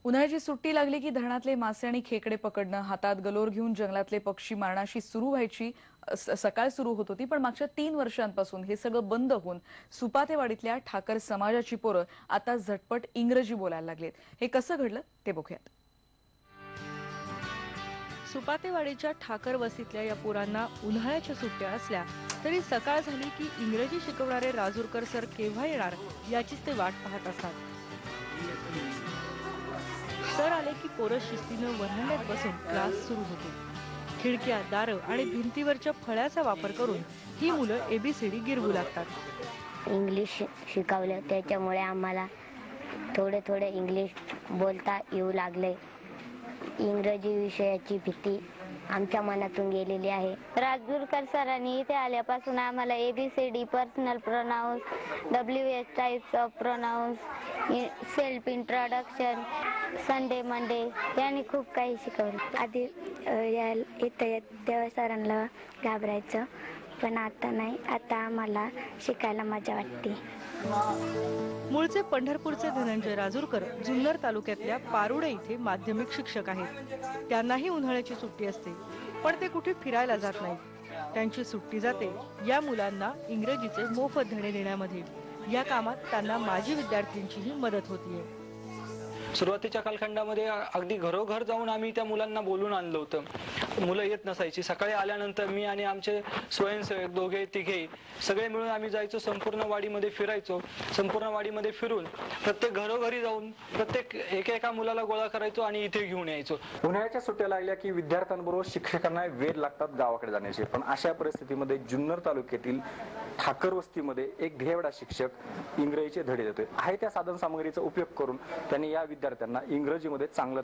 उन्हाळ्याची सुट्टी लागली की धरणातले मासे आणि खेकडे पकडणं, हातात गलोर घेऊन जंगलातले पक्षी मारणाशी सुरू व्हायची सकाळ सुरू होत होती. पण मागच्या 3 वर्षांपासून हे सगळं बंद होऊन सुपातेवाडीतल्या ठाकर समाजाची पोरं आता झटपट इंग्रजी बोलायला लागलेत. हे कसं घडलं ते बघूयात. सुपातेवाडीच्या ठाकर वस्तीतल्या या पोरांना उन्हाळ्याच्या सुट्ट्या असल्या तरी सकाळ झाली की इंग्रजी शिकवणारे राजूरकर सर केव्हा येणार याचीच ते वाट पाहत असतात. सर आले की पोरं शिस्तीनं वऱ्हांड्यात बसून क्लास सुरू होतो. खिडक्या, दारं आणि भिंतीवरच्या फळ्याचा वापर करून ही मुलं एबीसीडी गिरवू लागतात. इंग्लिश शिकवलं त्याच्यामुळे आम्हाला थोडे थोडे इंग्लिश बोलता येऊ लागले. इंग्रजी विषयाची भीती आमच्या मनातून गेलेली आहे. राजूरकर सरांनी इथे आल्यापासून आम्हाला ABCD, personal pronounce, WH types of pronounce, self introduction, Sunday Monday यांनी खूप काही शिकवलं. आधी इथं तेव्हा सरांना घाबरायचं, पण आता नाही. आता आम्हाला शिकायला मजा वाटते. मूळचे पंढरपूरचे धनंजय राजूरकर जुन्नर तालुक्यातल्या पारुडे इथे माध्यमिक शिक्षक आहेत. त्यांनाही उन्हाळ्याची सुट्टी असते, पण ते कुठे फिरायला जात नाहीत. त्यांची सुट्टी जाते या मुलांना इंग्रजीचे मोफत धडे देण्यामध्ये. या कामात त्यांना माजी विद्यार्थ्यांचीही मदत होतीये. सुरुवातीच्या कालखंडामध्ये अगदी घरोघर जाऊन आम्ही त्या मुलांना बोलून आणलं होतं. मुलं येत नसायची. सकाळी आल्यानंतर मी आणि आमचे स्वयंसेवक दोघे तिघे सगळे मिळून आम्ही जायचो, संपूर्ण वाडीमध्ये फिरायचो. संपूर्ण वाडीमध्ये फिरून प्रत्येक घरोघरी जाऊन प्रत्येक एका मुलाला गोळा करायचो आणि इथे घेऊन यायचो. उन्हाळ्याच्या सुट्ट्या लागल्या की विद्यार्थ्यांबरोबर शिक्षकांना वेध लागतात गावाकडे जाण्याचे. पण अशा परिस्थितीमध्ये जुन्नर तालुक्यातील ठाकर वस्तीमध्ये एक ध्येयवेडा शिक्षक इंग्रजीचे धडे देतोय. आहे त्या साधन सामग्रीचा उपयोग करून त्यांनी या विद्यार्थ्यांना इंग्रजीमध्ये चांगलं